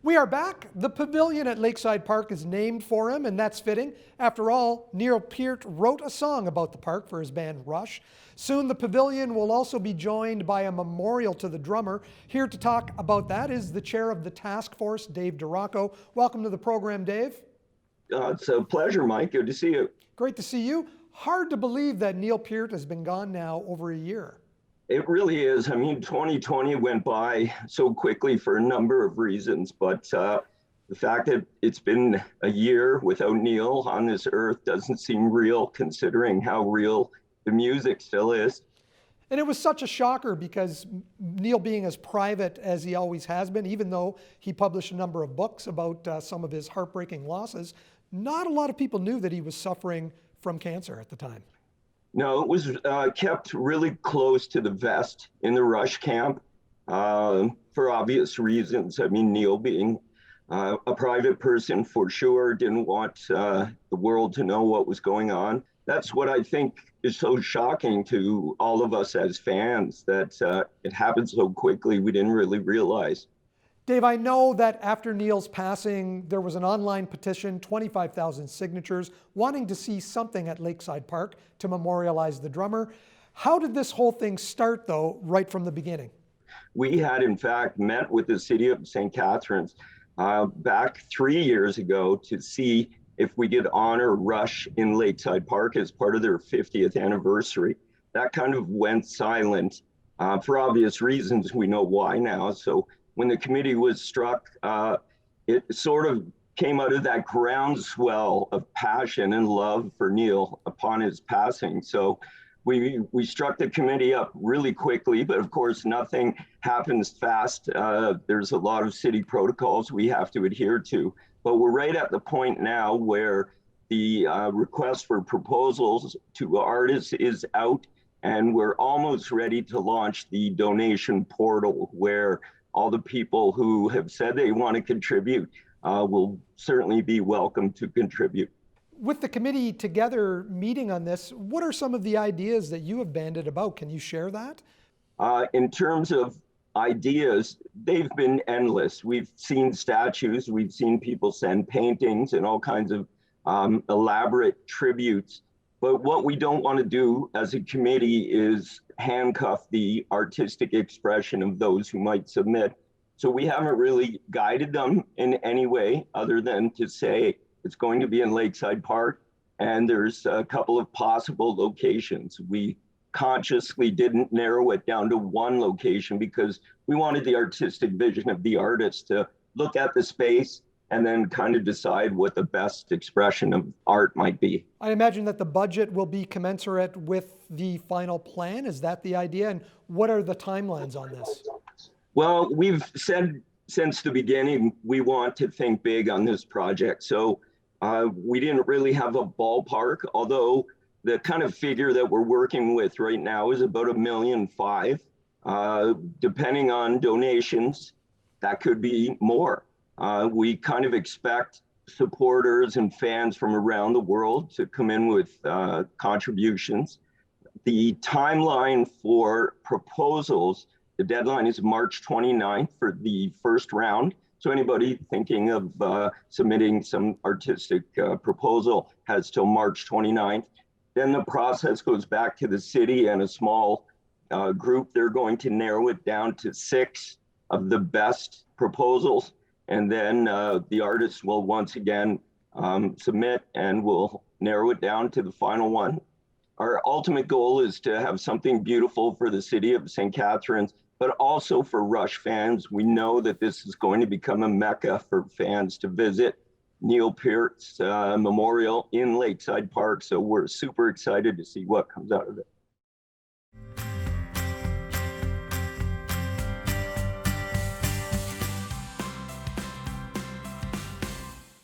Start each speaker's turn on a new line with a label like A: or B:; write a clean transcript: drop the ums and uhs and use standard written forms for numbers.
A: We are back. The pavilion at Lakeside Park is named for him, and that's fitting. After all, Neil Peart wrote a song about the park for his band Rush. Soon the pavilion will also be joined by a memorial to the drummer. Here to talk about that is the chair of the task force, Dave DeRocco. Welcome to the program, Dave.
B: It's a pleasure, Mike. Good to see you.
A: Great to see you. Hard to believe that Neil Peart has been gone now over a year.
B: It really is. I mean, 2020 went by so quickly for a number of reasons, but the fact that it's been a year without Neil on this earth doesn't seem real, considering how real the music still is.
A: And it was such a shocker because Neil, being as private as he always has been, even though he published a number of books about some of his heartbreaking losses, not a lot of people knew that he was suffering from cancer at the time.
B: No, it was kept really close to the vest in the Rush camp for obvious reasons. I mean, Neil being a private person for sure, didn't want the world to know what was going on. That's what I think is so shocking to all of us as fans, that it happened so quickly we didn't really realize.
A: Dave, I know that after Neil's passing, there was an online petition, 25,000 signatures, wanting to see something at Lakeside Park to memorialize the drummer. How did this whole thing start, though, right from the beginning?
B: We had, in fact, met with the city of St. Catharines back 3 years ago to see if we could honor Rush in Lakeside Park as part of their 50th anniversary. That kind of went silent for obvious reasons. We know why now. So when the committee was struck, it sort of came out of that groundswell of passion and love for Neil upon his passing. So we struck the committee up really quickly, but of course nothing happens fast. There's a lot of city protocols we have to adhere to, but we're right at the point now where the request for proposals to artists is out, and we're almost ready to launch the donation portal, where all the people who have said they want to contribute will certainly be welcome to contribute.
A: With the committee together meeting on this, what are some of the ideas that you have banded about? Can you share that?
B: In terms of ideas, they've been endless. We've seen statues, we've seen people send paintings and all kinds of elaborate tributes. But what we don't want to do as a committee is handcuff the artistic expression of those who might submit. So we haven't really guided them in any way other than to say it's going to be in Lakeside Park, and there's a couple of possible locations. We consciously didn't narrow it down to one location because we wanted the artistic vision of the artist to look at the space and then kind of decide what the best expression of art might be.
A: I imagine that the budget will be commensurate with the final plan. Is that the idea? And what are the timelines on this?
B: Well, we've said since the beginning, we want to think big on this project. So we didn't really have a ballpark, although the kind of figure that we're working with right now is about $1.5 million. Depending on donations, that could be more. We kind of expect supporters and fans from around the world to come in with contributions. The timeline for proposals, the deadline is March 29th for the first round. So anybody thinking of submitting some artistic proposal has till March 29th. Then the process goes back to the city and a small group. They're going to narrow it down to 6 of the best proposals. And then the artists will once again submit, and we'll narrow it down to the final one. Our ultimate goal is to have something beautiful for the city of St. Catharines, but also for Rush fans. We know that this is going to become a mecca for fans to visit Neil Peart's memorial in Lakeside Park. So we're super excited to see what comes out of it.